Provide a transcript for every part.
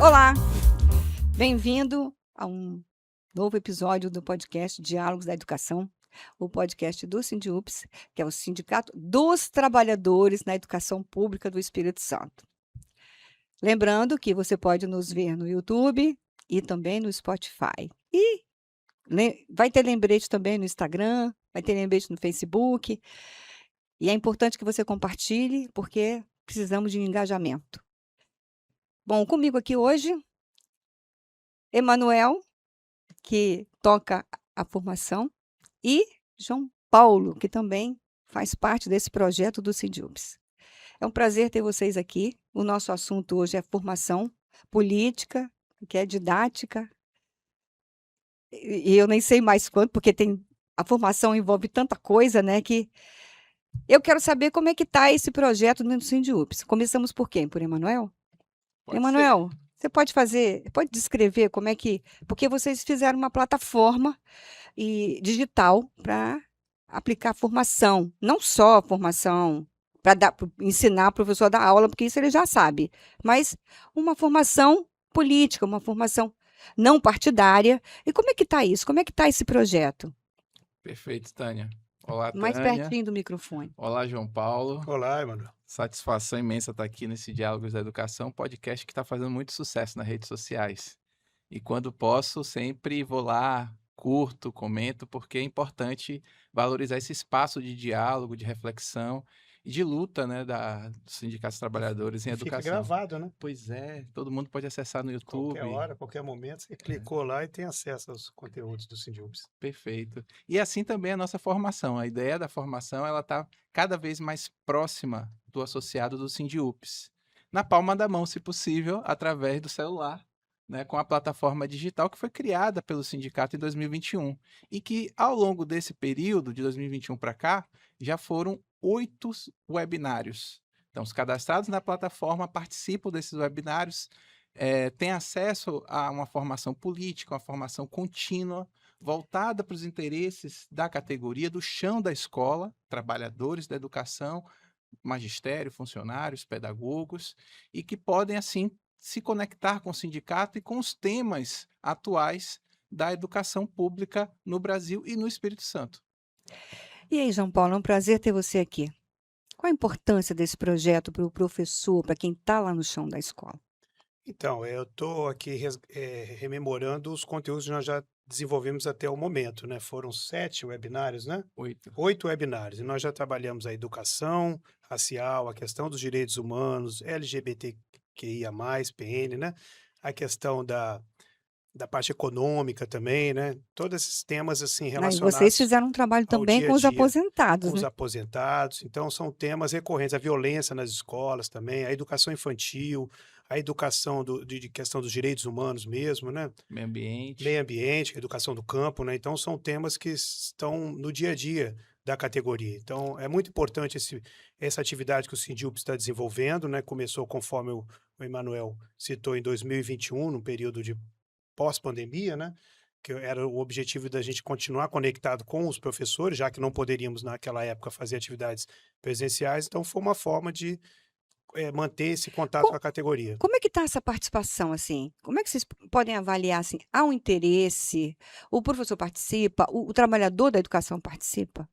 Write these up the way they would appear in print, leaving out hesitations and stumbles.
Olá, bem-vindo a um novo episódio do podcast Diálogos da Educação, o podcast do Sindiups, que é o Sindicato dos Trabalhadores na Educação Pública do Espírito Santo. Lembrando que você pode nos ver no YouTube e também no Spotify. E vai ter lembrete também no Instagram, vai ter lembrete no Facebook. E é importante que você compartilhe, porque precisamos de engajamento. Bom, comigo aqui hoje, Emanuel, que toca a formação, e João Paulo, que também faz parte desse projeto do Sindiups. É um prazer ter vocês aqui. O nosso assunto hoje é formação política, que é didática, e eu nem sei mais quanto, porque a formação envolve tanta coisa, né, que eu quero saber como é que está esse projeto no Sindiups. Começamos por quem? Por Emanuel? Pode ser. Emanuel, você pode descrever como é que, porque vocês fizeram uma plataforma digital para aplicar formação, não só formação para ensinar o professor a dar aula, porque isso ele já sabe, mas uma formação política, uma formação não partidária. E como é que está isso? Como é que está esse projeto? Perfeito, Tânia. Olá, Mais Tânia. pertinho do microfone. Olá, João Paulo. Olá, Emanuel. Satisfação imensa estar aqui nesse Diálogos da Educação, podcast que está fazendo muito sucesso nas redes sociais. E quando posso, sempre vou lá, curto, comento, porque é importante valorizar esse espaço de diálogo, de reflexão e de luta, né, dos sindicatos de trabalhadores em Fica educação. gravado, né? Pois é, todo mundo pode acessar no YouTube. Qualquer hora, qualquer momento, você clicou lá e tem acesso aos conteúdos do Sindiups. Perfeito. E assim também a nossa formação. A ideia da formação ela está cada vez mais próxima do associado do Sindiups. Na palma da mão, se possível, através do celular, né, com a plataforma digital que foi criada pelo sindicato em 2021 e que, ao longo desse período, de 2021 para cá, já foram 8 webinários. Então, os cadastrados na plataforma participam desses webinários, têm acesso a uma formação política, uma formação contínua, voltada para os interesses da categoria do chão da escola, trabalhadores da educação, magistério, funcionários, pedagogos, e que podem, assim, se conectar com o sindicato e com os temas atuais da educação pública no Brasil e no Espírito Santo. E aí, João Paulo, é um prazer ter você aqui. Qual a importância desse projeto para o professor, para quem está lá no chão da escola? Então, eu estou aqui rememorando os conteúdos que nós já desenvolvemos até o momento, né? Foram 7 webinários, né? 8. 8 webinários. E nós já trabalhamos a educação racial, a questão dos direitos humanos, LGBTQIA+, PN, né? A questão da parte econômica também, né? Todos esses temas assim E vocês relacionados fizeram um trabalho ao também dia com a os dia, aposentados, com os né? aposentados. Então, são temas recorrentes. A violência nas escolas também, a educação infantil, a educação de questão dos direitos humanos mesmo, né? Meio ambiente. Meio ambiente, a educação do campo, né? Então, são temas que estão no dia a dia da categoria. Então, é muito importante essa atividade que o Sindiups está desenvolvendo, né? Começou, conforme o Emanuel citou, em 2021, no período de pós-pandemia, né? Que era o objetivo da gente continuar conectado com os professores, já que não poderíamos naquela época fazer atividades presenciais, então foi uma forma de manter esse contato com a categoria. Como é que está essa participação, assim? Como é que vocês podem avaliar, assim, há um interesse, o professor participa, o trabalhador da educação participa?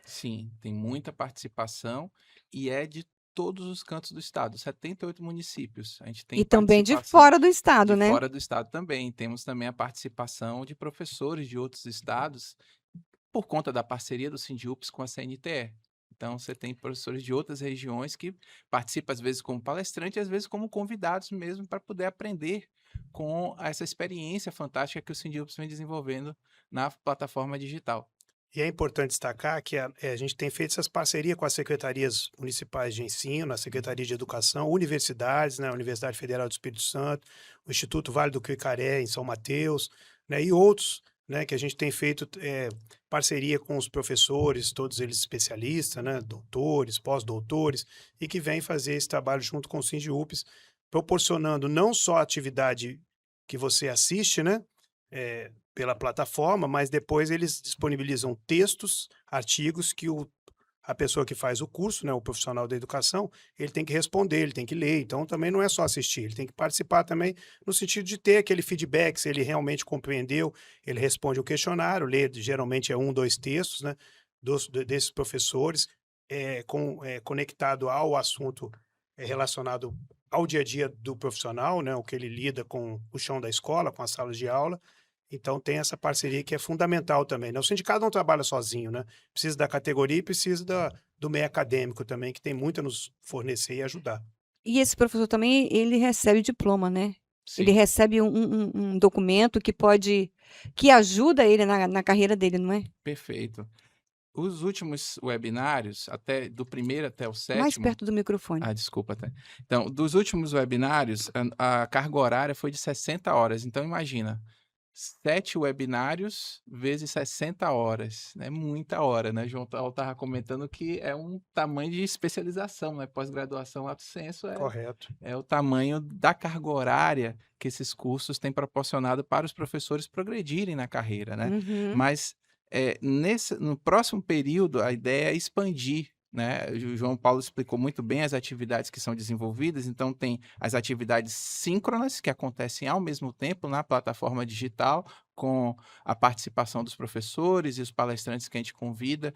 Sim, tem muita participação e é de todos os cantos do estado, 78 municípios. A gente tem E também de participação fora do estado, de né? fora do estado também. Temos também a participação de professores de outros estados por conta da parceria do Sindiups com a CNTE. Então, você tem professores de outras regiões que participam, às vezes, como palestrante, às vezes como convidados mesmo, para poder aprender com essa experiência fantástica que o Sindiups vem desenvolvendo na plataforma digital. E é importante destacar que a gente tem feito essas parcerias com as secretarias municipais de ensino, a Secretaria de Educação, universidades, né, a Universidade Federal do Espírito Santo, o Instituto Vale do Quicaré, em São Mateus, né, e outros, né, que a gente tem feito parceria com os professores, todos eles especialistas, né, doutores, pós-doutores, e que vêm fazer esse trabalho junto com o Sindiups, proporcionando não só a atividade que você assiste, né, pela plataforma, mas depois eles disponibilizam textos, artigos que o a pessoa que faz o curso, né, o profissional da educação, ele tem que responder, ele tem que ler. Então, também não é só assistir, ele tem que participar também no sentido de ter aquele feedback, se ele realmente compreendeu, ele responde o questionário, lê, geralmente é 1, 2 textos, né, desses professores, conectado ao assunto relacionado ao dia a dia do profissional, né, o que ele lida com o chão da escola, com as salas de aula. Então tem essa parceria que é fundamental também, né? O sindicato não trabalha sozinho, né? Precisa da categoria e precisa do meio acadêmico também, que tem muito a nos fornecer e ajudar. E esse professor também, ele recebe diploma, né? Ele Sim, recebe um documento que ajuda ele na carreira dele, não é? perfeito. Os últimos webinários, até do primeiro até o Mais sétimo. perto do microfone. Ah, desculpa, até. Então, dos últimos webinários, a carga horária foi de 60 horas. Então, imagina, 7 webinários vezes 60 horas. É muita hora, né? João estava comentando que é um tamanho de especialização, né? Pós-graduação, lato sensu, Correto. é o tamanho da carga horária que esses cursos têm proporcionado para os professores progredirem na carreira, né? Uhum. Mas no próximo período, a ideia é expandir, né? O João Paulo explicou muito bem as atividades que são desenvolvidas. Então, tem as atividades síncronas, que acontecem ao mesmo tempo na plataforma digital, com a participação dos professores e os palestrantes que a gente convida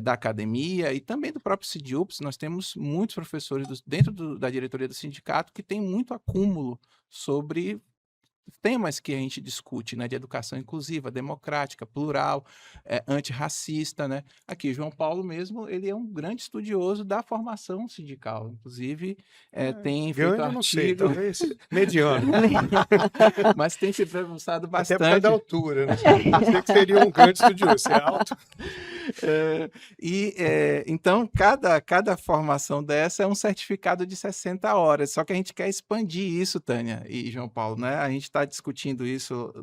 da academia e também do próprio SINDIUPS. Nós temos muitos professores dentro da diretoria do sindicato que tem muito acúmulo sobre temas que a gente discute, né, de educação inclusiva, democrática, plural, antirracista, né? Aqui, João Paulo mesmo, ele é um grande estudioso da formação sindical, inclusive tem feito Grande eu não sei, artigo, talvez mediano. mas tem se debruçado Até por causa da bastante. altura, né? Pensei que seria um grande estudioso, você é alto. Então, cada formação dessa é um certificado de 60 horas, só que a gente quer expandir isso, Tânia e João Paulo, né? A gente está discutindo isso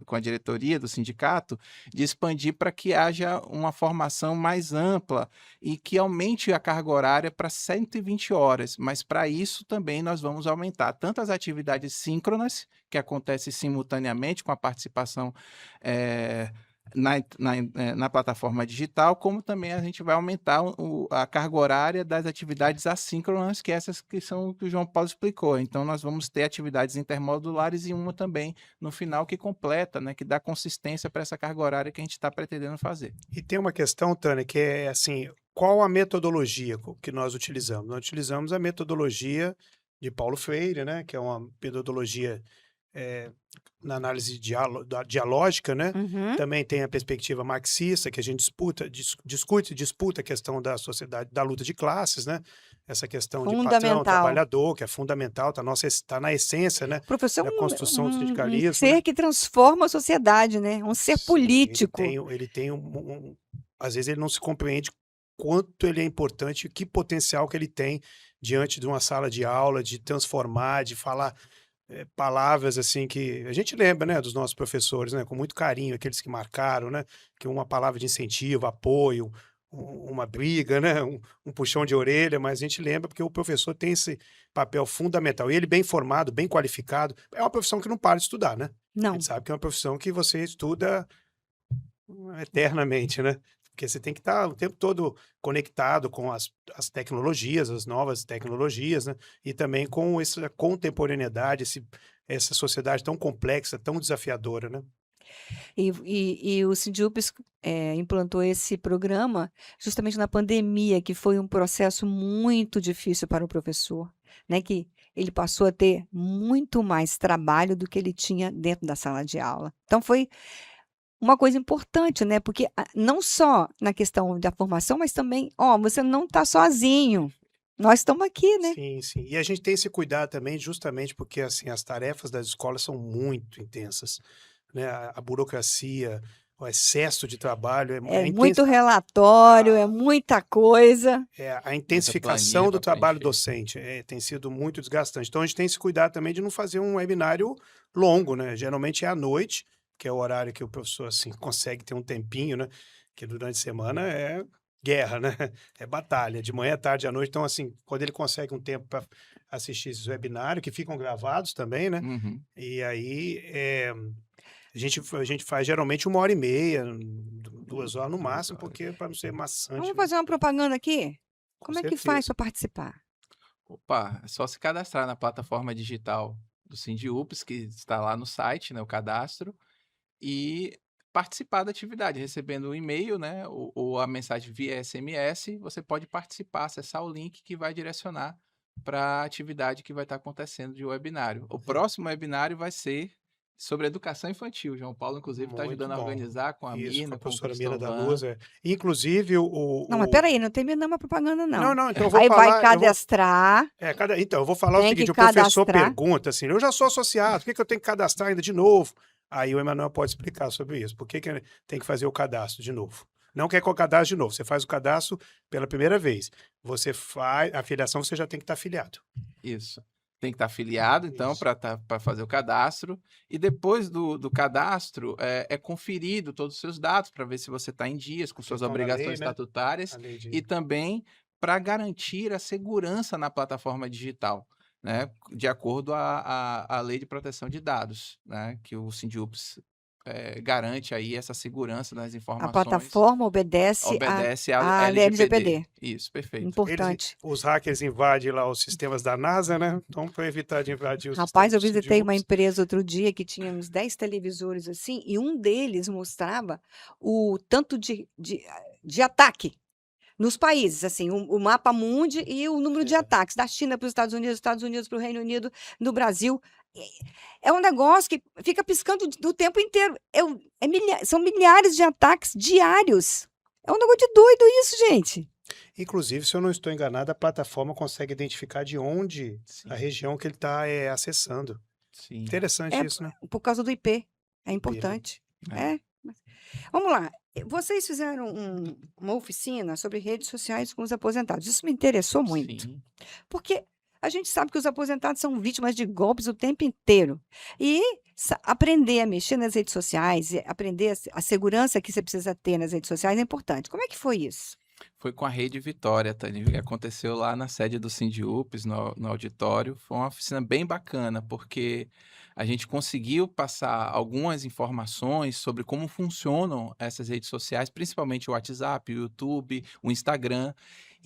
com a diretoria do sindicato, de expandir para que haja uma formação mais ampla e que aumente a carga horária para 120 horas, mas para isso também nós vamos aumentar tanto as atividades síncronas, que acontecem simultaneamente com a participação na plataforma digital, como também a gente vai aumentar a carga horária das atividades assíncronas, que essas que são o que o João Paulo explicou. Então, nós vamos ter atividades intermodulares e uma também no final que completa, né, que dá consistência para essa carga horária que a gente está pretendendo fazer. E tem uma questão, Tânia, que é assim, qual a metodologia que nós utilizamos? Nós utilizamos a metodologia de Paulo Freire, né, que é uma metodologia na análise dialógica, né? Uhum. Também tem a perspectiva marxista, que a gente disputa a questão da sociedade, da luta de classes, né? Essa questão de patrão, Fundamental. trabalhador, que é fundamental, tá na essência, né? O professor Da é construção do um sindicalismo, ser né? que transforma a sociedade, né? Um ser Sim, político. ele tem às vezes ele não se compreende quanto ele é importante, que potencial que ele tem diante de uma sala de aula, de transformar, de falar palavras assim que a gente lembra, né, dos nossos professores, né, com muito carinho, aqueles que marcaram, né, que uma palavra de incentivo, apoio, uma briga, né, um puxão de orelha, mas a gente lembra porque o professor tem esse papel fundamental. E ele bem formado, bem qualificado, é uma profissão que não para de estudar, né? A Não. gente sabe que é uma profissão que você estuda eternamente, né? Porque você tem que estar o tempo todo conectado com as tecnologias, as novas tecnologias, né? E também com essa contemporaneidade, essa sociedade tão complexa, tão desafiadora, né? E o SINDIUPS implantou esse programa justamente na pandemia, que foi um processo muito difícil para o professor, né? Que ele passou a ter muito mais trabalho do que ele tinha dentro da sala de aula. Então, foi uma coisa importante, né? Porque não só na questão da formação, mas também, você não está sozinho. Nós estamos aqui, né? Sim, sim. E a gente tem esse cuidado também, justamente porque assim as tarefas das escolas são muito intensas, né? A burocracia, o excesso de trabalho, É muito relatório, é muita coisa. a intensificação planilha do pra trabalho preencher. docente tem sido muito desgastante. Então a gente tem esse cuidado também de não fazer um webinário longo, né? Geralmente é à noite, que é o horário que o professor assim consegue ter um tempinho, né? Que durante a semana é guerra, né? É batalha, de manhã, tarde, à noite. Então assim, quando ele consegue um tempo para assistir esses webinários, que ficam gravados também, né? Uhum. E aí A gente faz geralmente 1h30, 2 horas no máximo, porque para não ser maçante, Vamos né? fazer uma propaganda aqui? Com Como é que faz certeza. para participar? Opa, é só se cadastrar na plataforma digital do SINDIUPS, que está lá no site, né, o cadastro, e participar da atividade, recebendo um e-mail, né, ou a mensagem via SMS, você pode participar, acessar o link que vai direcionar para a atividade que vai estar acontecendo de webinário. O próximo webinário vai ser sobre educação infantil. O João Paulo, inclusive, está Muito ajudando a bom. organizar com a Isso, com Mirna, a com o professora Mina da Cristovan. Luz. Inclusive, Não, mas peraí, não terminamos a propaganda, Não, não. então eu vou Aí vai falar. cadastrar, Então, eu vou falar o tem que seguinte: o professor cadastrar. pergunta assim, eu já sou associado, por que eu tenho que cadastrar ainda de novo? Aí o Emanuel pode explicar sobre isso. Por que tem que fazer o cadastro de novo? Não quer que eu cadastre de novo. Você faz o cadastro pela primeira vez. Você faz a filiação, você já tem que estar afiliado. Isso. Tem que estar afiliado, então, Isso. para fazer o cadastro. E depois do cadastro, é conferido todos os seus dados para ver se você está em dias com suas Questão da lei, obrigações né? estatutárias A lei de... e também para garantir a segurança na plataforma digital, né? De acordo à Lei de Proteção de Dados, né? Que o SINDIUPS garante aí essa segurança das A informações. plataforma obedece Obedece à à LGPD. LGPD. Isso, perfeito. Importante. Os hackers invadem lá os sistemas da NASA, né? Então, para evitar de invadir os Rapaz, eu sistemas visitei uma SINDIUPS. empresa outro dia que tinha uns 10 televisores assim, e um deles mostrava o tanto de ataque nos países, assim, o mapa mundi e o número de ataques, da China para os Estados Unidos para o Reino Unido, no Brasil. É um negócio que fica piscando o tempo inteiro. São milhares de ataques diários. É um negócio de doido isso, gente. Inclusive, se eu não estou enganado, a plataforma consegue identificar de onde Sim, a região que ele está acessando. sim. Interessante É isso, né? por causa do IP. É IP, né? importante. É. Vamos lá. Vocês fizeram uma oficina sobre redes sociais com os aposentados. Isso me interessou muito. Sim. Porque a gente sabe que os aposentados são vítimas de golpes o tempo inteiro. E aprender a mexer nas redes sociais, e aprender a segurança que você precisa ter nas redes sociais é importante. Como é que foi isso? Foi com a Rede Vitória, Tânia, que aconteceu lá na sede do SINDIUPS, no auditório. Foi uma oficina bem bacana, porque a gente conseguiu passar algumas informações sobre como funcionam essas redes sociais, principalmente o WhatsApp, o YouTube, o Instagram,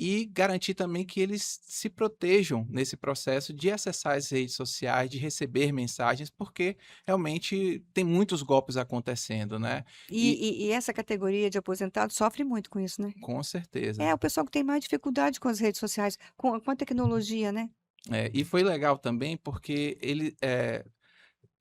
e garantir também que eles se protejam nesse processo de acessar as redes sociais, de receber mensagens, porque realmente tem muitos golpes acontecendo, né? E essa categoria de aposentados sofre muito com isso, né? Com certeza. É o pessoal que tem mais dificuldade com as redes sociais, com a tecnologia, né? E foi legal também porque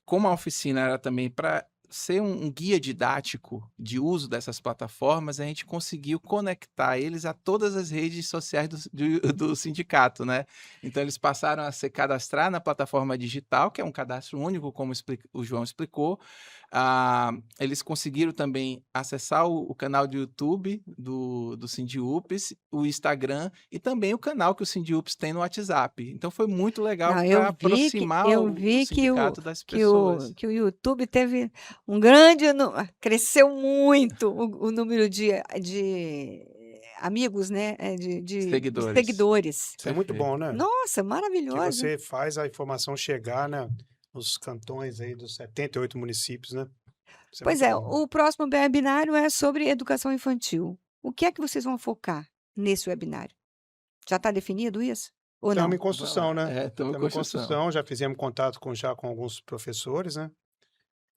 como a oficina era também para ser um guia didático de uso dessas plataformas, a gente conseguiu conectar eles a todas as redes sociais do sindicato, né? Então, eles passaram a se cadastrar na plataforma digital, que é um cadastro único, como o João explicou. Eles conseguiram também acessar o canal do YouTube do SINDIUPS, o Instagram e também o canal que o SINDIUPS tem no WhatsApp. Então, foi muito legal Não, para aproximar eu o vi sindicato das que o, pessoas. que o YouTube teve um grande. Cresceu muito o número de amigos, né? De Seguidores. seguidores. Isso é muito Perfeito. bom, né? Nossa, Que maravilhoso. você faz a informação chegar, né, nos cantões aí dos 78 municípios, né? Isso é Pois muito é, bom. o próximo webinário é sobre educação infantil. O que é que vocês vão focar nesse webinário? Já está definido isso? Ou não? Estamos em construção, né? Estamos em Estamos em construção. construção, já fizemos contato já com alguns professores, né?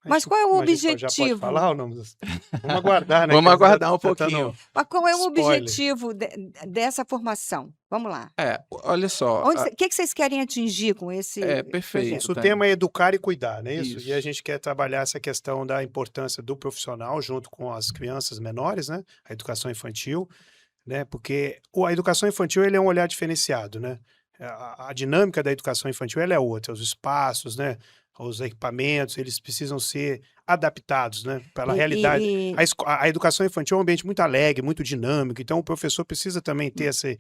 Mas qual é o A gente já pode objetivo? falar ou não? Vamos aguardar, né? Vamos que aguardar um tá dando pouquinho. Mas qual é o spoiler. objetivo dessa formação? Vamos lá. Olha só. O que que vocês querem atingir com esse Perfeito. projeto? Isso, o Tânia. tema é educar e cuidar, não é isso? E a Isso. gente quer trabalhar essa questão da importância do profissional junto com as crianças menores, né? A educação infantil, né? Porque a educação infantil ele é um olhar diferenciado, né? A dinâmica da educação infantil ela é outra, os espaços, né? Os equipamentos, eles precisam ser adaptados, né? Pela realidade. A educação infantil é um ambiente muito alegre, muito dinâmico, então o professor precisa também ter esse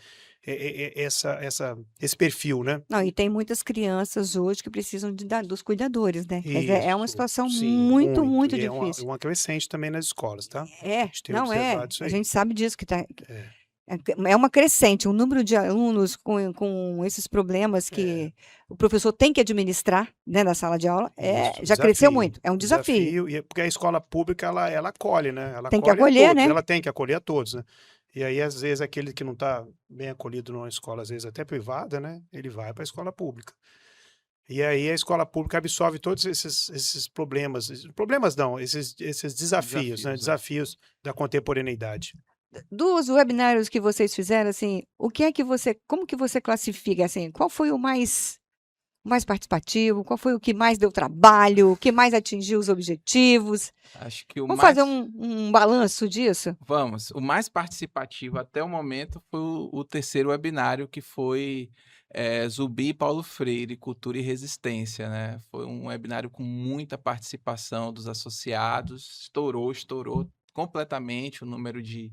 perfil, né? Não, e tem muitas crianças hoje que precisam dos cuidadores, né? Quer dizer, é uma Isso, situação sim, muito, muito E difícil. uma crescente também nas escolas, tá? É, A gente tem não é. observado isso A aí. gente sabe disso que tá. É. É uma crescente, o número de alunos com esses problemas É. que o professor tem que administrar, né, na sala de aula, Isso, já cresceu desafio. muito, é um desafio. Desafio, porque a escola pública, ela acolhe, né? Ela Tem que acolhe a acolher, todos, né? ela tem que acolher a todos, né? E aí, às vezes, aquele que não está bem acolhido numa escola, às vezes até privada, né? Ele vai para a escola pública. E aí a escola pública absorve todos esses problemas, problemas não, esses desafios, né? Desafios, é. Desafios da contemporaneidade. Dos webinários que vocês fizeram, assim, como que você classifica, assim, qual foi o mais participativo, qual foi o que mais deu trabalho, o que mais atingiu os objetivos? Acho que o Vamos fazer mais... um balanço disso? Vamos. O mais participativo até o momento foi o terceiro webinário, que foi Zumbi e Paulo Freire, Cultura e Resistência, né? Foi um webinário com muita participação dos associados, estourou completamente o número de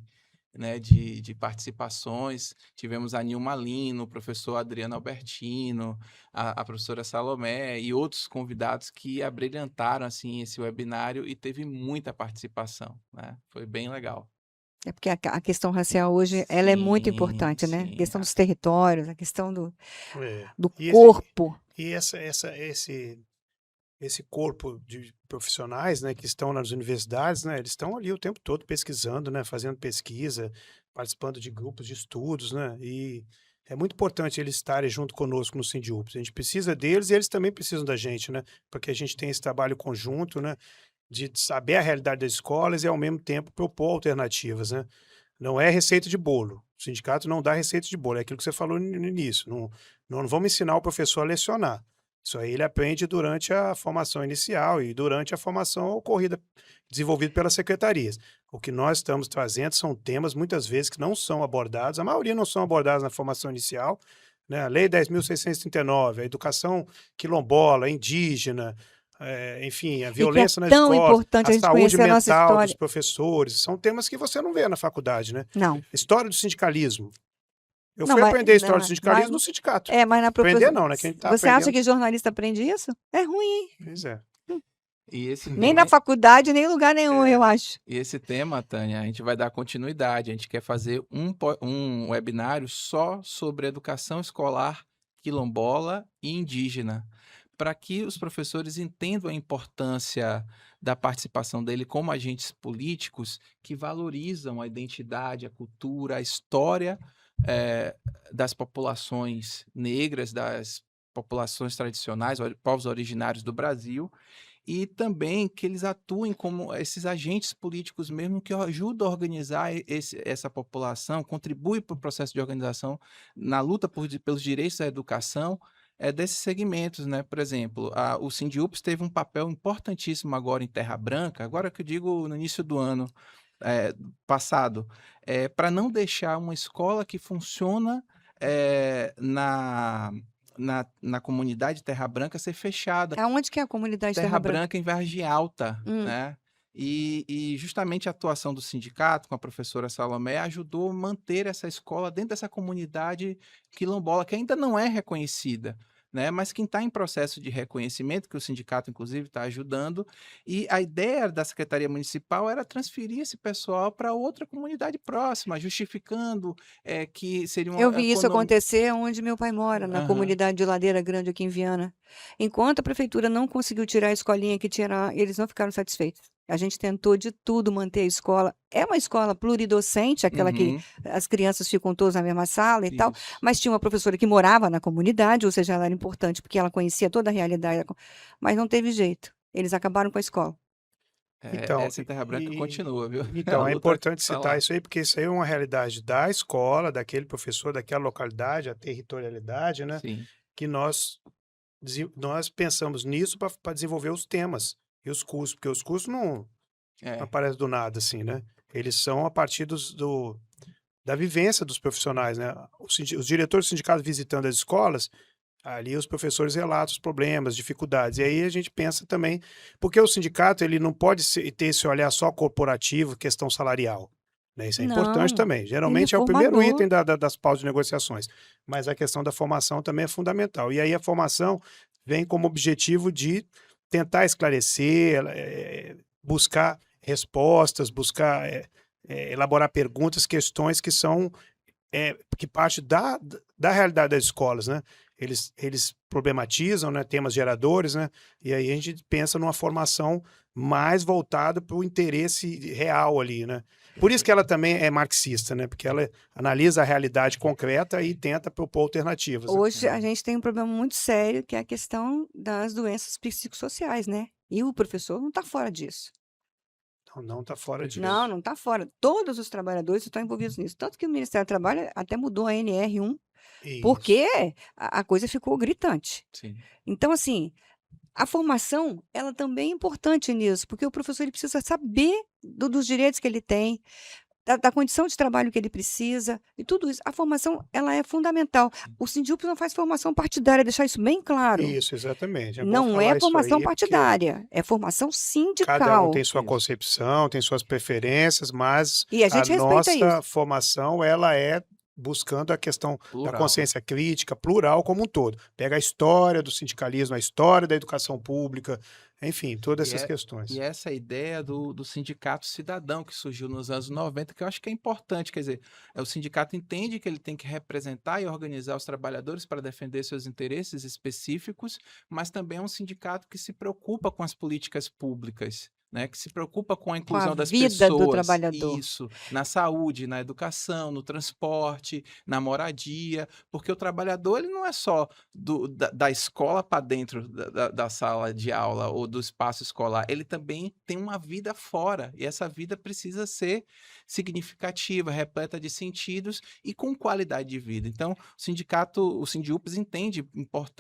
participações. Tivemos a Nilma Lino, o professor Adriano Albertino, a professora Salomé e outros convidados que abrilhantaram assim, esse webinário e teve muita participação, né? Foi bem legal. É porque a questão racial hoje, ela é muito Sim, importante, né? A sim. questão dos territórios, a questão do É. do E corpo. esse corpo de profissionais, né, que estão nas universidades, né, eles estão ali o tempo todo pesquisando, né, fazendo pesquisa, participando de grupos de estudos, né, e é muito importante eles estarem junto conosco no Sindiúps. A gente precisa deles e eles também precisam da gente, né, porque a gente tem esse trabalho conjunto, né, de saber a realidade das escolas e ao mesmo tempo propor alternativas, né. Não é receita de bolo. O sindicato não dá receita de bolo, é aquilo que você falou no início. Não vamos ensinar o professor a lecionar. Isso aí ele aprende durante a formação inicial e durante a formação ocorrida, desenvolvida pelas secretarias. O que nós estamos trazendo são temas, muitas vezes, que não são abordados, a maioria não são abordados na formação inicial, né? A Lei 10.639, a educação quilombola, indígena, enfim, a E que é violência nas tão escolas, importante a a gente saúde conhecer a nossa mental dos história. professores, são temas que você não vê na faculdade, né? Não, História do sindicalismo. Eu não, fui mas aprender história do mas sindicalismo no sindicato. mas na Aprender não, né? Quem está você acha aprendendo. que jornalista aprende isso? É ruim, hein? Pois é. E esse Nem na faculdade, nem em lugar nenhum, eu acho. E esse tema, Tânia, a gente vai dar continuidade. A gente quer fazer um webinário só sobre educação escolar quilombola e indígena, para que os professores entendam a importância da participação dele como agentes políticos que valorizam a identidade, a cultura, a história das populações negras, das populações tradicionais, povos originários do Brasil, e também que eles atuem como esses agentes políticos mesmo que ajudam a organizar essa população, contribuem para o processo de organização na luta pelos direitos da educação desses segmentos, né? Por exemplo, o Sindiúps teve um papel importantíssimo agora em Terra Branca, agora que eu digo no início do ano passado, para não deixar uma escola que funciona na comunidade Terra Branca ser fechada. Aonde que é a comunidade Terra Terra Branca? Branca em Vargem Alta, Hum. né? E justamente a atuação do sindicato com a professora Salomé ajudou a manter essa escola dentro dessa comunidade quilombola, que ainda não é reconhecida, né? Mas que está em processo de reconhecimento, que o sindicato, inclusive, está ajudando. E a ideia da Secretaria Municipal era transferir esse pessoal para outra comunidade próxima, justificando que seria uma Eu vi isso economia. acontecer onde meu pai mora, na Aham. comunidade de Ladeira Grande, aqui em Viana. Enquanto a prefeitura não conseguiu tirar a escolinha que tinha lá, eles não ficaram satisfeitos. A gente tentou de tudo manter a escola. É uma escola pluridocente, aquela que Uhum, as crianças ficam todas na mesma sala e tal, isso. mas tinha uma professora que morava na comunidade, ou seja, ela era importante porque ela conhecia toda a realidade, mas não teve jeito. Eles acabaram com a escola. Então, Essa em Terra Branca continua, viu? A então, é luta importante tá citar lá. isso aí, porque isso aí é uma realidade da escola, daquele professor, daquela localidade, a territorialidade, né? Sim. Que nós pensamos nisso para desenvolver os temas e os cursos, porque os cursos não É. aparecem do nada, assim, né? Eles são a partir da vivência dos profissionais, né? Os diretores do sindicato visitando as escolas, ali os professores relatam os problemas, dificuldades. E aí a gente pensa também, porque o sindicato ele não pode ter esse olhar só corporativo, questão salarial. Né? Isso é importante Não, também. ele Geralmente é é o primeiro formador. item das pausas de negociações. Mas a questão da formação também é fundamental. E aí a formação vem como objetivo de tentar esclarecer, buscar respostas, buscar elaborar perguntas, questões que são que parte da realidade das escolas, né? Eles problematizam, né, temas geradores, né? E aí a gente pensa numa formação mais voltada para o interesse real ali, né? Por isso que ela também é marxista, né? Porque ela analisa a realidade concreta e tenta propor alternativas, né? Hoje a gente tem um problema muito sério, que é a questão das doenças psicossociais, né? E o professor não está fora disso. Então, não está fora disso. Não está fora. Todos os trabalhadores estão envolvidos nisso. Tanto que o Ministério do Trabalho até mudou a NR1, Isso. porque a coisa ficou gritante. Sim. Então, assim, a formação, ela também é importante nisso, porque o professor ele precisa saber dos direitos que ele tem, da condição de trabalho que ele precisa, e tudo isso. A formação, ela é fundamental. O Sindiúps não faz formação partidária, deixar isso bem claro. Isso, exatamente. É bom Não falar é isso formação aí, porque partidária, é formação cada um sindical. tem sua Isso. concepção, tem suas preferências, mas E a a gente respeita nossa isso. formação, ela é buscando a questão da Plural, né? consciência crítica, plural como um todo. Pega a história do sindicalismo, a história da educação pública, enfim, todas essas questões. E essa ideia do sindicato cidadão que surgiu nos anos 90, que eu acho que é importante, quer dizer, o sindicato entende que ele tem que representar e organizar os trabalhadores para defender seus interesses específicos, mas também é um sindicato que se preocupa com as políticas públicas, né, que se preocupa com a Com a inclusão das vida do pessoas, trabalhador. isso, na saúde, na educação, no transporte, na moradia, porque o trabalhador ele não é só da escola para dentro da sala de aula ou do espaço escolar, ele também tem uma vida fora, e essa vida precisa ser significativa, repleta de sentidos e com qualidade de vida. Então, o Sindiúps entende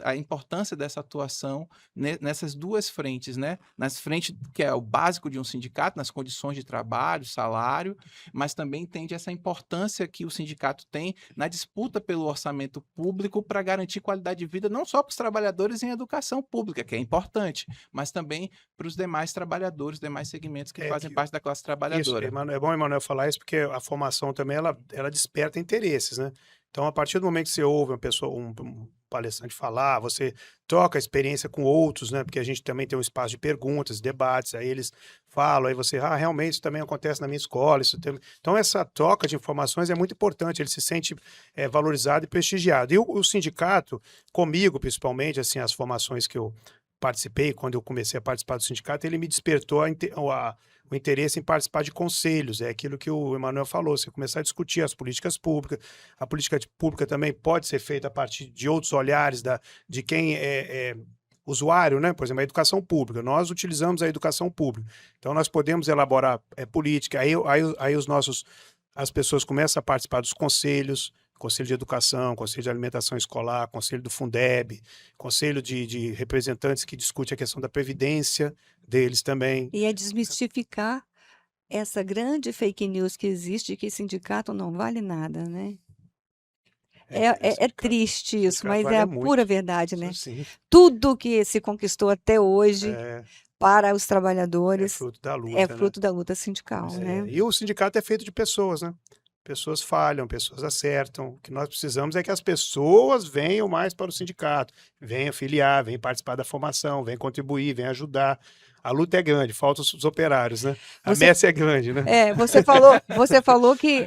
a importância dessa atuação nessas duas frentes, né? Nas frentes que é o básico de um sindicato, nas condições de trabalho, salário, mas também entende essa importância que o sindicato tem na disputa pelo orçamento público para garantir qualidade de vida, não só para os trabalhadores em educação pública, que é importante, mas também para os demais trabalhadores, demais segmentos que fazem parte da classe Isso, trabalhadora. é bom, Emanuel, falar isso, porque a formação também, ela desperta interesses, né? Então, a partir do momento que você ouve uma pessoa, um palestrante falar, você troca a experiência com outros, né? Porque a gente também tem um espaço de perguntas, debates, aí eles falam, aí você, realmente isso também acontece na minha escola. Então, essa troca de informações é muito importante, ele se sente valorizado e prestigiado. E o sindicato, comigo principalmente, assim, as formações que eu participei, quando eu comecei a participar do sindicato, ele me despertou o interesse em participar de conselhos, é aquilo que o Emanuel falou, você começar a discutir as políticas públicas, a política pública também pode ser feita a partir de outros olhares de quem é usuário, né? Por exemplo, a educação pública, nós utilizamos a educação pública, então nós podemos elaborar política, aí as pessoas começam a participar dos conselhos, Conselho de Educação, Conselho de Alimentação Escolar, Conselho do Fundeb, Conselho de representantes que discute a questão da previdência deles também. E é desmistificar essa grande fake news que existe, que sindicato não vale nada, né? É triste isso, mas vale é a muito. pura verdade, né? Sim, Tudo que se conquistou até hoje é para os trabalhadores fruto da luta, é né? fruto da luta sindical, né? E o sindicato é feito de pessoas, né? Pessoas falham, pessoas acertam. O que nós precisamos é que as pessoas venham mais para o sindicato, venham filiar, venham participar da formação, venham contribuir, venham ajudar. A luta é grande, faltam os operários, né? A messe é grande, né? Você falou que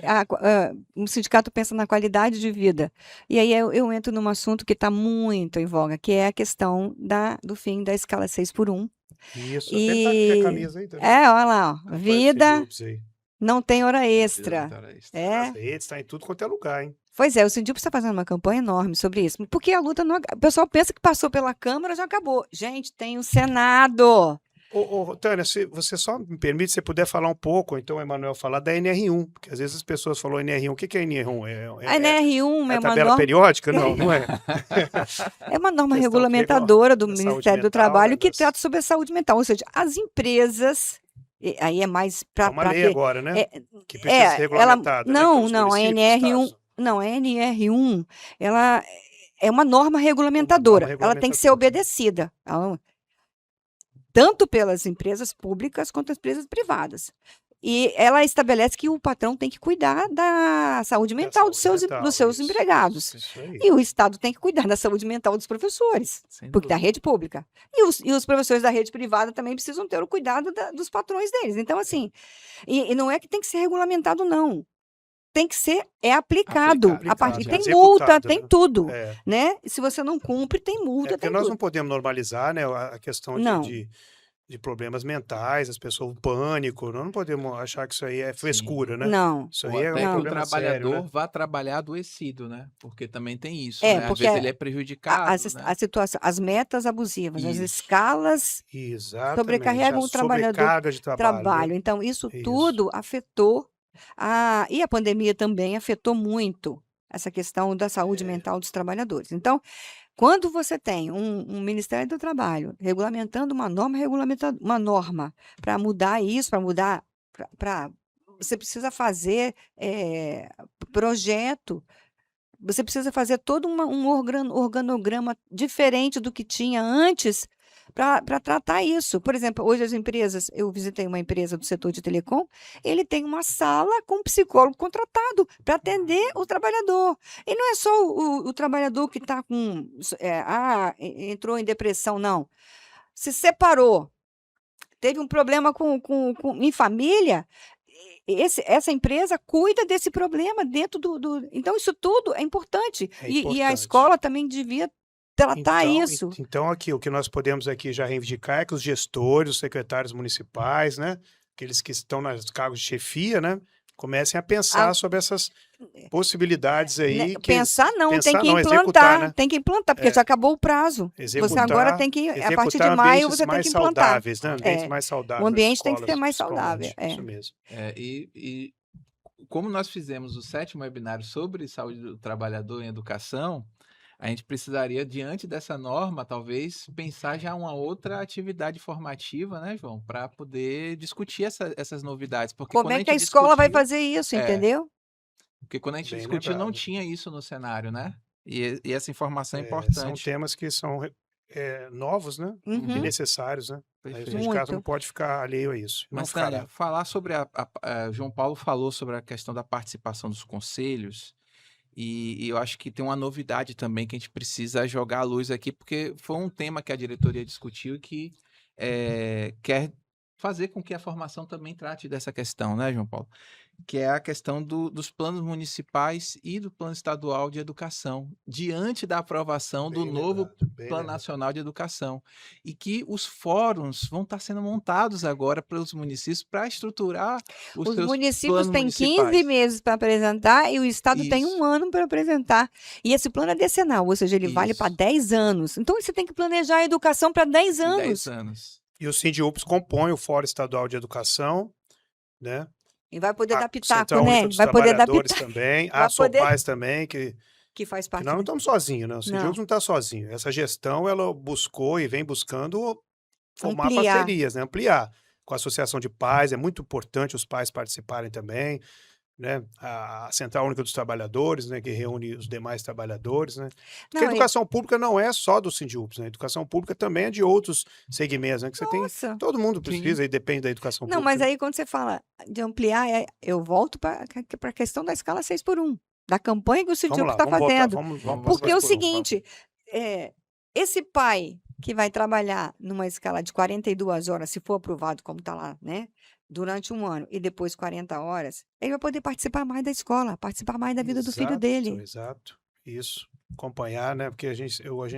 um sindicato pensa na qualidade de vida. E aí eu entro num assunto que está muito em voga, que é a questão do fim da escala 6x1. Isso, até tá aqui a camisa aí também. Olha lá, ó, vida não tem hora extra. Está em tudo quanto é lugar, hein? Pois é, o Sindiúps está fazendo uma campanha enorme sobre isso, porque a luta não. O pessoal pensa que passou pela Câmara já acabou. Gente, tem o Senado. Tânia, se você só me permite, se você puder falar um pouco, então, Emanuel, falar da NR1, porque às vezes as pessoas falam NR1. O que é NR1? A NR1 é uma tabela norma. periódica? Não, não é. É uma norma regulamentadora do da Ministério saúde do mental, Trabalho né, que trata sobre a saúde mental. Ou seja, as empresas. Aí é mais para. É uma lei agora, né? Que precisa ser regulamentada. Não, né? a NR1. Não, a NR1, ela é uma norma regulamentadora. Ela tem que ser obedecida. Tanto pelas empresas públicas quanto as empresas privadas. E ela estabelece que o patrão tem que cuidar da saúde mental dos seus empregados. E o Estado tem que cuidar da saúde mental dos professores, porque da rede pública. E os professores da rede privada também precisam ter o cuidado dos patrões deles. Então, assim, e não é que tem que ser regulamentado, não. tem que ser aplicado. Aplicado, A partir, tem executado, multa, né? tem tudo, É. né? E se você não cumpre, tem multa, Porque tem nós tudo. não podemos normalizar, né, a questão Não. de problemas mentais, as pessoas, o pânico, nós não podemos achar que isso aí é frescura, né? Não. Isso Ou aí é até um que o problema sério, trabalhador né? vá trabalhar adoecido, né? Porque também tem isso, É, né? Às porque vezes ele é prejudicado, né? a situação, as metas abusivas, as Isso. escalas Exatamente, sobrecarregam a o trabalhador sobrecarga de trabalho, né? trabalho. Então, isso Isso. tudo afetou e a pandemia também afetou muito essa questão da saúde mental dos trabalhadores. Então, quando você tem um Ministério do Trabalho regulamentando uma norma para mudar isso, para mudar, você precisa fazer projeto, você precisa fazer todo um organograma diferente do que tinha antes para tratar isso. Por exemplo, hoje as empresas, eu visitei uma empresa do setor de telecom, ele tem uma sala com um psicólogo contratado para atender o trabalhador. E não é só o trabalhador que está entrou em depressão, não. Se separou, teve um problema em família, essa empresa cuida desse problema dentro do. Então, isso tudo é importante. É E a importante. escola também devia tratar isso. Então, aqui, o que nós podemos aqui já reivindicar é que os gestores, os secretários municipais, né, aqueles que estão nos cargos de chefia, né, comecem a pensar sobre essas possibilidades aí. Pensar não, tem que executar, implantar, né? tem que implantar, porque já acabou o prazo. Você agora tem que, a partir de maio, você tem que implantar. Saudáveis, né? Ambientes mais saudáveis. O ambiente tem que escolas, ser mais saudável. Isso mesmo. E como nós fizemos o 7º webinário sobre saúde do trabalhador em educação, a gente precisaria, diante dessa norma, talvez, pensar já uma outra atividade formativa, né, João? Para poder discutir essas novidades. Porque Como é que a escola vai fazer isso, entendeu? Porque quando a gente Bem discutiu, não lembrado. tinha isso no cenário, né? E essa informação é São importante. temas que são novos, né? E necessários, né? Aí, Perfeito. a gente, caso, não pode ficar alheio a isso. Não Mas, Tânia, ficará. falar sobre João Paulo falou sobre a questão da participação dos conselhos, e eu acho que tem uma novidade também que a gente precisa jogar à luz aqui, porque foi um tema que a diretoria discutiu e que quer fazer com que a formação também trate dessa questão, né, João Paulo? Que é a questão dos planos municipais e do plano estadual de educação, diante da aprovação do novo Plano Nacional de Educação. E que os fóruns vão estar sendo montados agora pelos municípios para estruturar os seus municípios planos têm municipais. 15 meses para apresentar e o Estado tem Isso. 1 ano para apresentar. E esse plano é decenal, ou seja, ele vale para 10 anos. Então, você tem que planejar a educação para 10 Em anos. 10 anos. E o SINDIUPS compõe o Fórum Estadual de Educação, né? E vai poder dar pitaco, Central né? Única dos Vai poder dar Trabalhadores pitaco. também. Vai A poder- SOPAS também, que Que faz parte. nós não estamos sozinhos, né? O SINDIUPS não está sozinho. Essa gestão, ela buscou e vem buscando formar Ampliar. parcerias, né? Ampliar. Com a Associação de Pais, é muito importante os pais participarem também, né? A Central Única dos Trabalhadores, né? Que reúne os demais trabalhadores, né? Porque a educação pública não é só do SINDIUPS, né? A educação pública também é de outros segmentos, né? Que você tem, todo mundo precisa e depende da educação Não, pública. mas aí quando você fala de ampliar, eu volto para a questão da escala 6x1, da campanha que o SINDIUPS está fazendo. Porque é o seguinte, esse pai que vai trabalhar numa escala de 42 horas, se for aprovado como está lá, né? Durante 1 ano e depois 40 horas, ele vai poder participar mais da escola, participar mais da vida do filho dele. Exato, isso. Acompanhar, né? Porque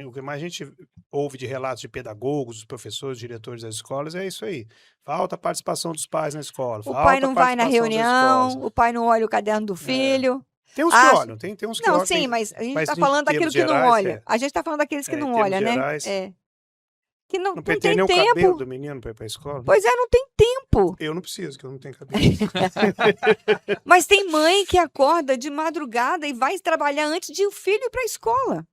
o que mais a gente ouve de relatos de pedagogos, dos professores, diretores das escolas, é isso aí. Falta a participação dos pais na escola. O pai não vai na reunião, o pai não olha o caderno do filho. Tem uns que olham, tem uns que olham. Não, sim, mas a gente está em falando daquilo que não gerais, olha. A gente está falando daqueles que não olham, né? gerais, Que não não tem tem nem o cabelo tempo. do menino para ir para a escola. Pois é, não tem tempo. Eu não preciso, que eu não tenho cabelo. Mas tem mãe que acorda de madrugada e vai trabalhar antes de o filho ir para a escola.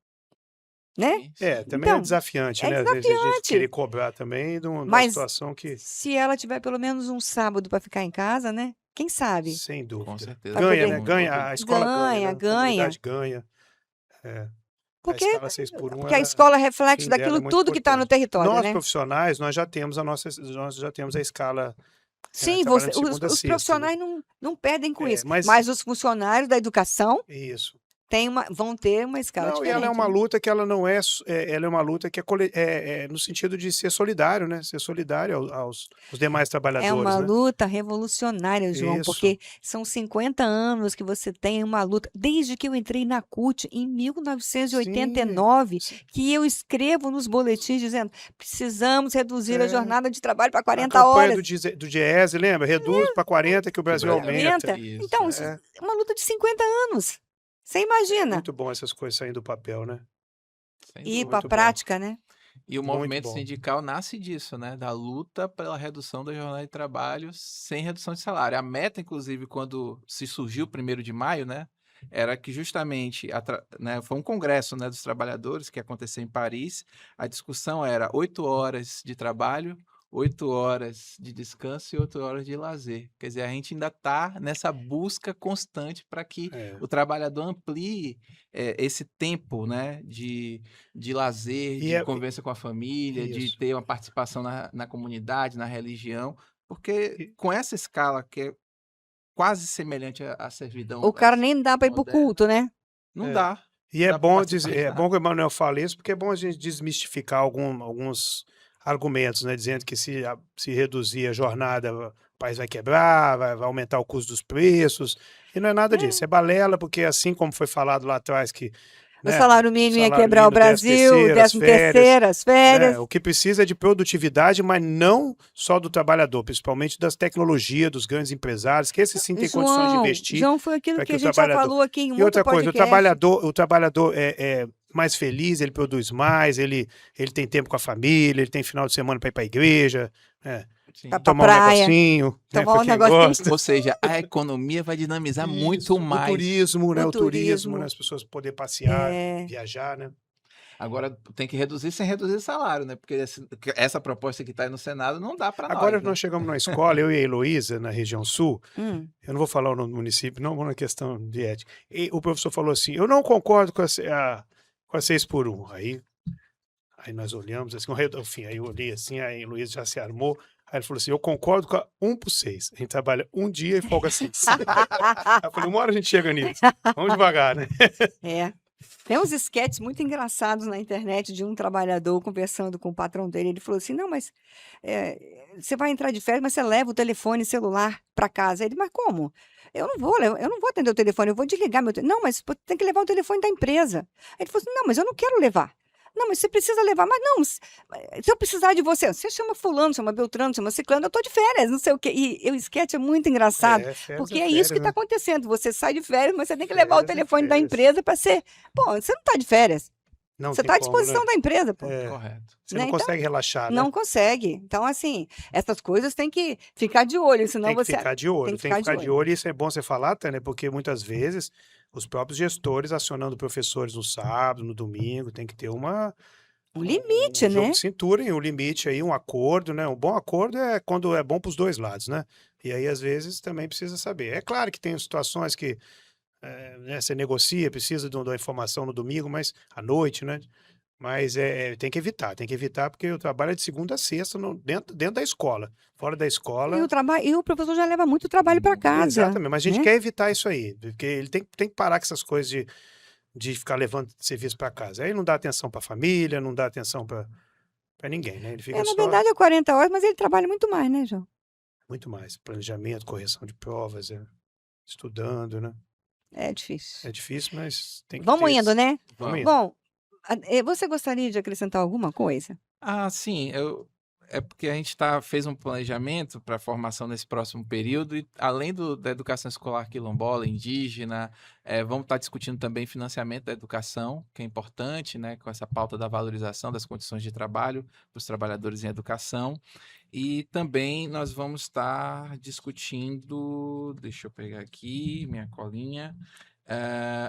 Né? Também Então, é desafiante, é né? Às vezes a gente desafiante. querer cobrar também de uma Mas situação que, se ela tiver pelo menos um sábado para ficar em casa, né? Quem sabe? sem dúvida. Com certeza. Ganha, poder- né? Ganha, a escola ganha, né? A Ganha. comunidade ganha. Porque, A escala 6x1, porque a escola é reflexo fim dela daquilo é muito tudo que está no importante. território, Nós né? profissionais, nós já temos a escala. Sim, trabalhando de segunda a os sexta, profissionais não perdem com isso. mas- Mas os funcionários da educação, Isso. vão ter uma escala Não, e ela é diferente, uma né? luta que ela não é, ela é uma luta que é no sentido de ser solidário, né? Ser solidário aos demais É trabalhadores, uma né? luta revolucionária, João, Isso. porque são 50 anos que você tem uma luta. Desde que eu entrei na CUT, em Sim. 1989, Sim. que eu escrevo nos boletins dizendo: precisamos reduzir a É. jornada de trabalho para A 40 campanha horas. do Diese, lembra? Reduz para 40 que o Que o Brasil Brasil aumenta. aumenta. 40. Isso, Então, é. isso É, é uma luta de 50 anos. Você é imagina? muito bom essas coisas saindo do papel, né? Sem Ir para a dúvida. Muito bom, prática, né? E o muito movimento bom. sindical nasce disso, né? Da luta pela redução da jornada de trabalho sem redução de salário. A meta, inclusive, quando se surgiu o 1º de maio, né? Era que justamente, né, foi um congresso, né, dos trabalhadores que aconteceu em Paris. A discussão era 8 horas de trabalho, 8 horas de descanso e 8 horas de lazer. Quer dizer, a gente ainda está nessa busca constante para que É. o trabalhador amplie esse tempo, né, de lazer, E de é convivência com a família, de isso. ter uma participação na comunidade, na religião, porque E- com essa escala que é quase semelhante à O servidão cara nem dá para ir para o moderna, culto, né? não é. dá, E não é dá para bom participar dizer, de é nada. bom que o Emanuel fale isso, porque é bom a gente desmistificar alguns argumentos, né? Dizendo que se reduzir a jornada, o país vai quebrar, vai aumentar o custo dos preços. E não é nada disso. É É. balela, porque assim como foi falado lá atrás que, O né, salário o mínimo ia salário quebrar o mínimo, décimo Brasil, o terceiro, as 13 férias, terceiro, as né? férias. O que precisa é de produtividade, mas não só do trabalhador, principalmente das tecnologias, dos grandes empresários, que esses sim têm condições de investir João, foi aquilo para que que a o gente já trabalhador. falou aqui em um E outro outra coisa, podcast. o trabalhador é mais feliz, ele produz mais, ele tem tempo com a família, ele tem final de semana para ir para a igreja, né? Vai Sim. pra Tomar um praia, negocinho, né? tomar Para um quem negocinho. gosta. Ou seja, a economia vai dinamizar muito Isso. O mais. turismo, né? O O turismo, né? turismo. As pessoas poderem passear, É, viajar, né? Agora tem que reduzir sem reduzir o salário, né? Porque essa proposta que está aí no Senado não dá para Agora nós, né? nós chegamos numa escola, eu e a Heloísa, na região sul, hum. eu não vou falar o nome do município, não vou na questão de ética. E o professor falou assim: eu não concordo com a 6 por 1. Aí nós olhamos assim, enfim, aí eu olhei assim, aí a Heloísa já se armou. Aí ele falou assim: eu concordo com a 1 por 6. A gente trabalha um dia e folga 6. Aí eu falei: uma hora a gente chega nisso. Vamos devagar, né? É. Tem uns esquetes muito engraçados na internet de um trabalhador conversando com o patrão dele. Ele falou assim: não, mas você vai entrar de férias, mas você leva o telefone celular para casa. Ele, mas como? Eu não vou atender o telefone, eu vou desligar meu telefone. Não, mas pô, tem que levar o telefone da empresa. Aí ele falou assim: não, mas eu não quero levar. Não, mas você precisa levar. Mas não, se eu precisar de você, você chama fulano, chama Beltrano, chama Ciclano, eu estou de férias, não sei o quê. E o esquete é muito engraçado, Férias porque é é isso que férias, está né? acontecendo. Você sai de férias, mas você tem que levar o Férias é telefone da férias. empresa para ser. Pô, você não está de férias. Não Você tem está à como, né? disposição da empresa, pô. É, Correto. você Né? não Então, consegue relaxar, né? não consegue. Então, assim, essas coisas tem que ficar de olho, senão Tem que você ficar de tem olho, que tem que ficar de ficar de olho. olho. E isso é bom você falar, Tânia, porque muitas vezes os próprios gestores acionando professores no sábado, no domingo, tem que ter O limite, um jogo né? de cintura e um limite aí, um acordo, né? Um bom acordo é quando é bom para os dois lados, né? E aí, às vezes, também precisa saber. É claro que tem situações que né, você negocia, precisa de uma informação no domingo, mas à noite, né? Mas tem que evitar, porque o trabalho é de segunda a sexta dentro da escola. Fora da escola, E o professor já leva muito trabalho para casa, exatamente. Mas a gente né? quer evitar isso aí, porque ele tem que parar com essas coisas de ficar levando serviço para casa. Aí não dá atenção para a família, não dá atenção para ninguém, né? Ele fica Na só verdade é 40 horas, mas ele trabalha muito mais, né, João? muito mais planejamento, correção de provas, estudando, né? É difícil. É difícil, mas tem que Vamos ter. indo, né? Vamos Vamos. indo. Bom, você gostaria de acrescentar alguma coisa? Sim, é porque a gente fez um planejamento para a formação nesse próximo período, e além da educação escolar quilombola, indígena, vamos estar discutindo também financiamento da educação, que é importante, né, com essa pauta da valorização das condições de trabalho para os trabalhadores em educação. E também nós vamos estar discutindo, deixa eu pegar aqui minha colinha,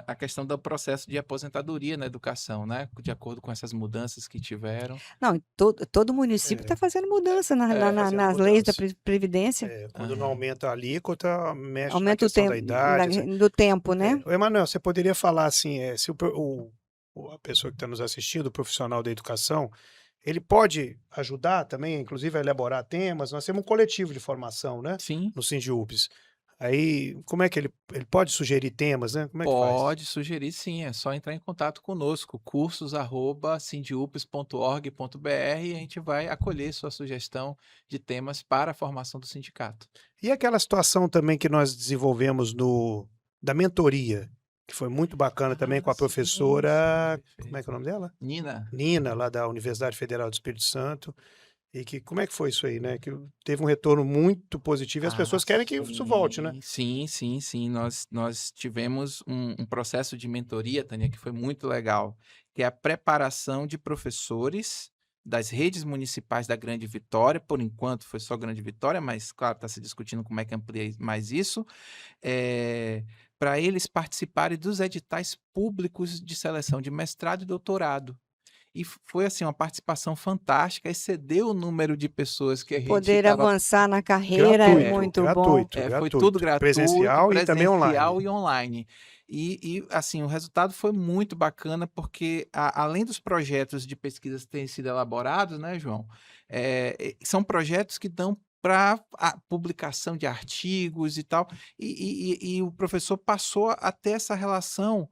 a questão do processo de aposentadoria na educação, né? De acordo com essas mudanças que tiveram. Não, todo município está É, fazendo mudança fazer a nas leis da mudança. Previdência. Quando não Aham. aumenta a alíquota, mexe na Aumenta o questão da tempo idade. do tempo, né? Ô, Emanuel, você poderia falar assim, se a pessoa que está nos assistindo, o profissional da educação, ele pode ajudar também, inclusive, a elaborar temas. Nós temos um coletivo de formação, né? Sim, No Sindiúpes. Aí, como é que ele pode sugerir temas, né? Como é que faz? Pode sugerir sim, é só entrar em contato conosco, cursos@sindiupes.org.br e a gente vai acolher sua sugestão de temas para a formação do sindicato. E aquela situação também que nós desenvolvemos da mentoria, que foi muito bacana também com a sim, professora, sim, como é que é o perfeito. nome dela? Nina, Nina, lá da Universidade Federal do Espírito Santo. E que, como é que foi isso aí, né? Que teve um retorno muito positivo e as pessoas querem que isso volte, né? sim. Nós tivemos um processo de mentoria, Tânia, que foi muito legal, que é a preparação de professores das redes municipais da Grande Vitória. Por enquanto foi só Grande Vitória, mas, claro, está se discutindo como é que amplia mais isso, para eles participarem dos editais públicos de seleção de mestrado e doutorado. E foi assim uma participação fantástica, excedeu o número de pessoas que a gente Poder estava. avançar na carreira é muito bom. Foi tudo gratuito, Presencial e também online. e online. Assim, o resultado foi muito bacana, porque além dos projetos de pesquisas que têm sido elaborados, né, João? São projetos que dão para a publicação de artigos e tal. E o professor passou a ter essa relação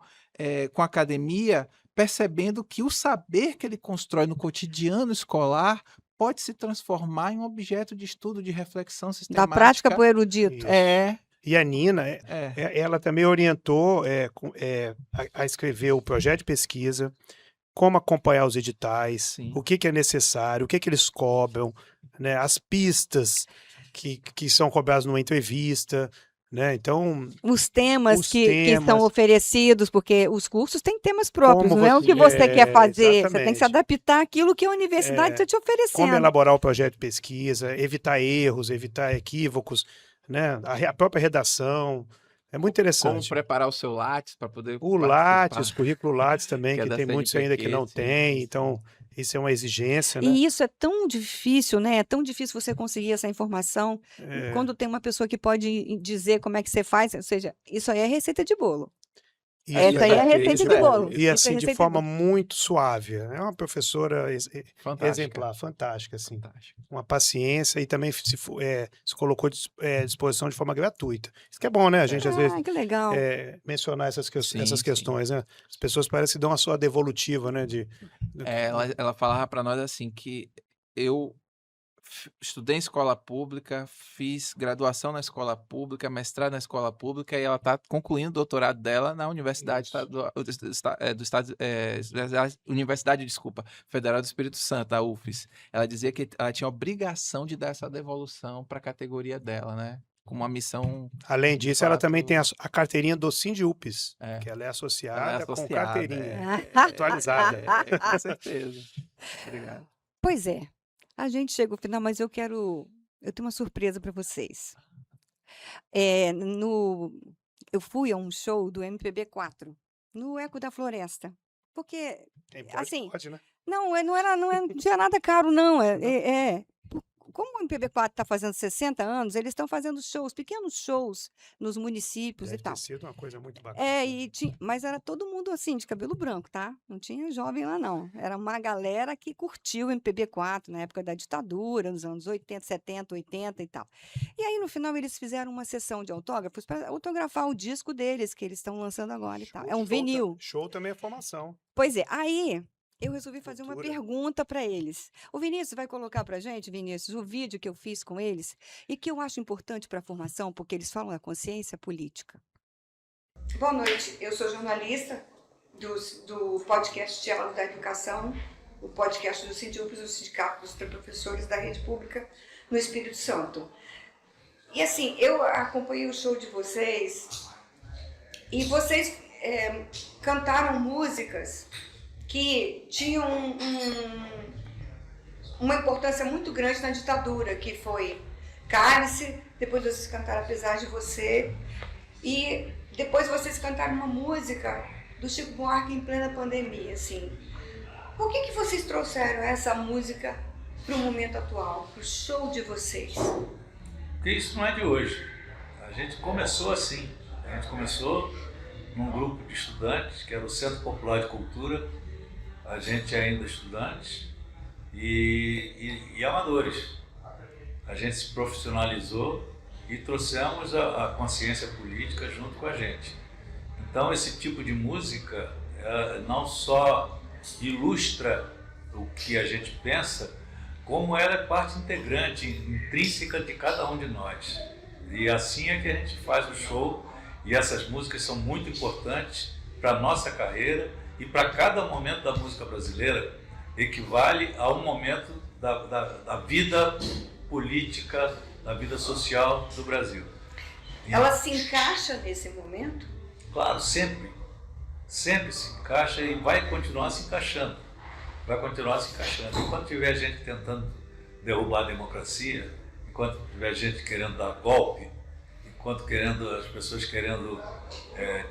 com a academia, percebendo que o saber que ele constrói no cotidiano escolar pode se transformar em um objeto de estudo, de reflexão Da prática sistemática. para o erudito. Isso. É, E a Nina, ela também orientou a escrever o projeto de pesquisa, como acompanhar os editais, Sim. o que é necessário, o que eles cobram, né? As pistas que são cobradas numa entrevista, né? Então, Os temas Os que são temas. oferecidos, porque os cursos têm temas próprios, Como não é o que você quer fazer. Você tem que se exatamente. adaptar àquilo que a universidade está te Como oferecendo. elaborar o projeto de pesquisa, evitar erros, evitar equívocos, né? A própria redação. É muito como interessante. preparar o seu Lattes para poder O participar. Lattes, o currículo Lattes também, Que é que da tem muitos ainda que não CNPq, tem, sim. então isso é uma exigência, né? E isso é tão difícil, né? É tão difícil você conseguir essa informação É, quando tem uma pessoa que pode dizer como é que você faz. Ou seja, isso aí é receita de bolo. Essa aí é a receita de bolo. E Isso é assim, de receita de forma bolo. muito suave. É uma professora Fantástica. exemplar, fantástica, assim. Fantástica. Uma paciência e também se colocou à disposição de forma gratuita. Isso que é bom, né? A gente, às vezes, Que legal. mencionar essas Sim. questões, né? As pessoas parecem que dão a sua devolutiva, né? Ela falava para nós assim que eu estudei em escola pública, fiz graduação na escola pública, mestrado na escola pública, e ela está concluindo o doutorado dela na Universidade Universidade, desculpa, Federal do Espírito Santo, a UFES. Ela dizia que ela tinha a obrigação de dar essa devolução para a categoria dela, né? Com uma missão. Além de disso, ela fato, também tem a carteirinha do Sindiupes, É. que ela é Ela é associada com associada, carteirinha atualizada. com certeza. Obrigado. Pois é. A gente chega ao final, mas eu tenho uma surpresa para vocês. Eu fui a um show do MPB4, no Eco da Floresta. Porque, assim, Pode, né? não tinha nada caro, não. Como o MPB4 está fazendo 60 anos, eles estão fazendo pequenos shows nos municípios Deve e tal. ter sido uma coisa muito bacana. Mas era todo mundo assim, de cabelo branco, tá? Não tinha jovem lá, não. Era uma galera que curtiu o MPB4 na época da ditadura, nos anos 80, 70, 80 e tal. E aí, no final, eles fizeram uma sessão de autógrafos para autografar o disco deles, que eles estão lançando agora e tal. É um vinil. Show também é formação. Pois é, aí eu resolvi fazer uma Cultura. pergunta para eles. O Vinícius vai colocar para a gente, Vinícius, o vídeo que eu fiz com eles e que eu acho importante para a formação, porque eles falam da consciência política. Boa noite, eu sou jornalista do podcast Diálogo da Educação, o podcast do Sindiupes, o Sindicato dos Professores da Rede Pública no Espírito Santo. E assim, eu acompanhei o show de vocês e vocês cantaram músicas que tinham uma importância muito grande na ditadura, que foi Cálice, depois vocês cantaram Apesar de Você, e depois vocês cantaram uma música do Chico Buarque em plena pandemia, assim. Por que vocês trouxeram essa música para o momento atual, para o show de vocês? Porque isso não é de hoje. A gente começou assim. A gente começou num grupo de estudantes, que era o Centro Popular de Cultura, a gente ainda estudantes e amadores. A gente se profissionalizou e trouxemos a consciência política junto com a gente. Então esse tipo de música não só ilustra o que a gente pensa, como ela é parte integrante, intrínseca de cada um de nós. E assim é que a gente faz o show, e essas músicas são muito importantes para a nossa carreira e para cada momento da música brasileira, equivale a um momento da vida política, da vida social do Brasil. Ela se encaixa nesse momento? Claro, sempre se encaixa e vai continuar se encaixando. Vai continuar se encaixando. Enquanto tiver gente tentando derrubar a democracia, enquanto tiver gente querendo dar golpe, enquanto as pessoas querendo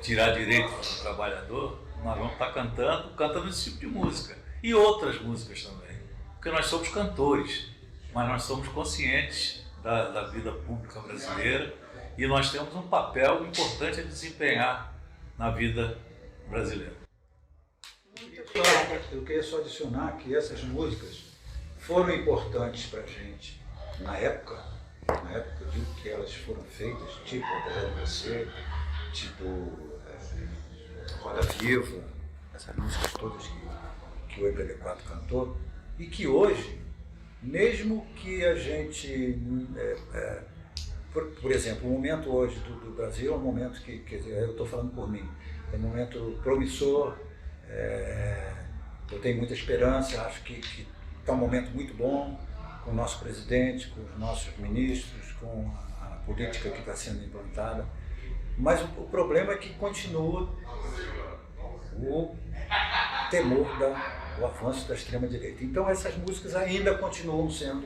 tirar direitos do trabalhador, nós vamos estar cantando esse tipo de música. E outras músicas também. Porque nós somos cantores, mas nós somos conscientes da vida pública brasileira e nós temos um papel importante a desempenhar na vida brasileira. Eu queria só adicionar que essas músicas foram importantes para a gente na época, eu digo que elas foram feitas, tipo Apesar de Você, tipo Roda Viva, essas músicas todas que o MPB4 cantou, e que hoje, mesmo que a gente, por exemplo, o momento hoje do Brasil é um momento que eu estou falando por mim, é um momento promissor, eu tenho muita esperança, acho que está um momento muito bom com o nosso presidente, com os nossos ministros, com a política que está sendo implantada, mas o problema é que continua o temor do avanço da extrema-direita. Então essas músicas ainda continuam sendo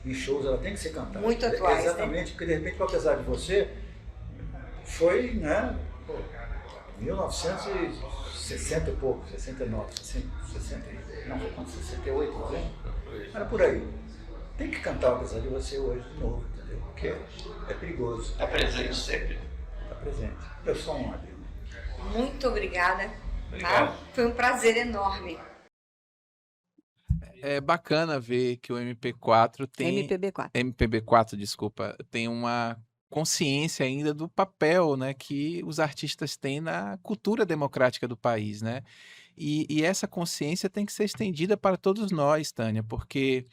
em shows, ela tem que ser cantada. Muito atuais. Exatamente, porque de repente, Apesar de Você, foi, 1960 e pouco, 69, 60, não, foi quanto? 68, não é? Era por aí. Tem que cantar Apesar de Você hoje de novo, entendeu? Porque é perigoso. Está presente sempre. Está presente. Eu sou um amigo. Muito obrigada. Obrigado. Tá? Foi um prazer enorme. É bacana ver que o MP4 tem... MPB4. MPB4, desculpa, tem uma consciência ainda do papel, né, que os artistas têm na cultura democrática do país, né? E essa consciência tem que ser estendida para todos nós, Tânia, porque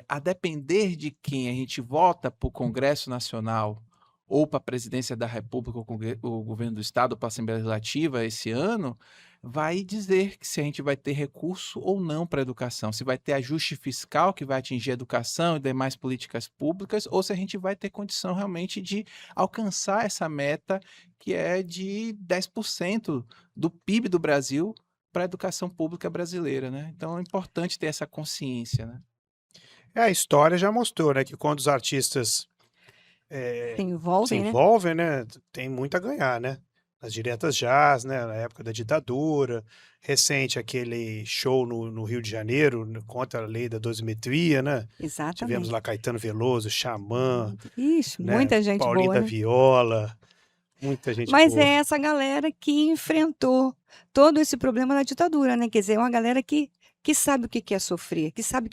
a depender de quem a gente vota para o Congresso Nacional ou para a Presidência da República, ou o Governo do Estado, ou para a Assembleia Legislativa esse ano, vai dizer que se a gente vai ter recurso ou não para a educação, se vai ter ajuste fiscal que vai atingir a educação e demais políticas públicas, ou se a gente vai ter condição realmente de alcançar essa meta que é de 10% do PIB do Brasil para a educação pública brasileira, né? Então é importante ter essa consciência, né? A história já mostrou, né, que quando os artistas se envolvem, né, tem muito a ganhar, né? As diretas jazz, né, na época da ditadura, recente aquele show no Rio de Janeiro contra a lei da dosimetria, né? Exatamente. Tivemos lá Caetano Veloso, Xamã, Ixi, né, muita gente Paulinho boa, da né? Viola, muita gente Mas boa. é essa galera que enfrentou todo esse problema na ditadura, né? Quer dizer, é uma galera que sabe o que é sofrer, que sabe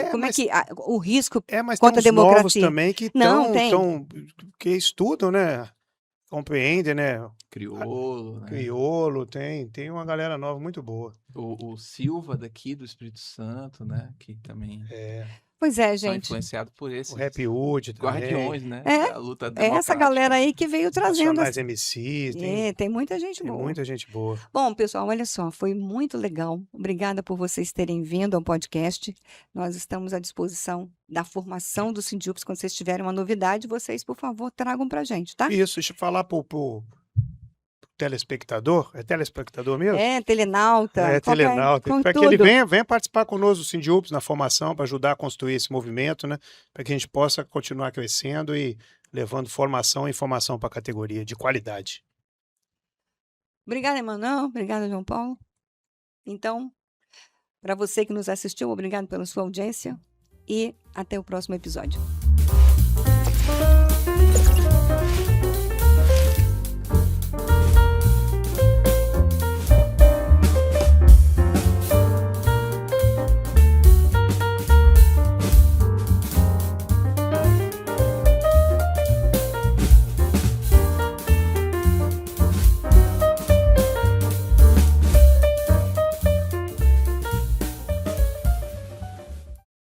como mas- é que o risco Mas contra tem a uns novos democracia. também que Não, tem. que estudam, né? Compreendem, né? Crioulo, né? Crioulo, tem uma galera nova muito boa. O Silva daqui do Espírito Santo, né? Que também Pois é, são gente. influenciados por esses O Rap Hood também. guardiões, né? É, da luta É essa democrática. galera aí que veio trazendo. Nacionais MCs, Tem muita gente tem boa. muita gente boa. Bom, pessoal, olha só, foi muito legal. Obrigada por vocês terem vindo ao podcast. Nós estamos à disposição da formação do Sindiups. Quando vocês tiverem uma novidade, vocês, por favor, tragam pra gente, tá? Isso, deixa eu falar pro telespectador. É telespectador mesmo? É, telenauta. Telenauta. Com Para que ele tudo. venha participar conosco do Sindiups na formação, para ajudar a construir esse movimento, né? Para que a gente possa continuar crescendo e levando formação e informação para a categoria de qualidade. Obrigada, Emanuel. Obrigada, João Paulo. Então, para você que nos assistiu, obrigado pela sua audiência e até o próximo episódio.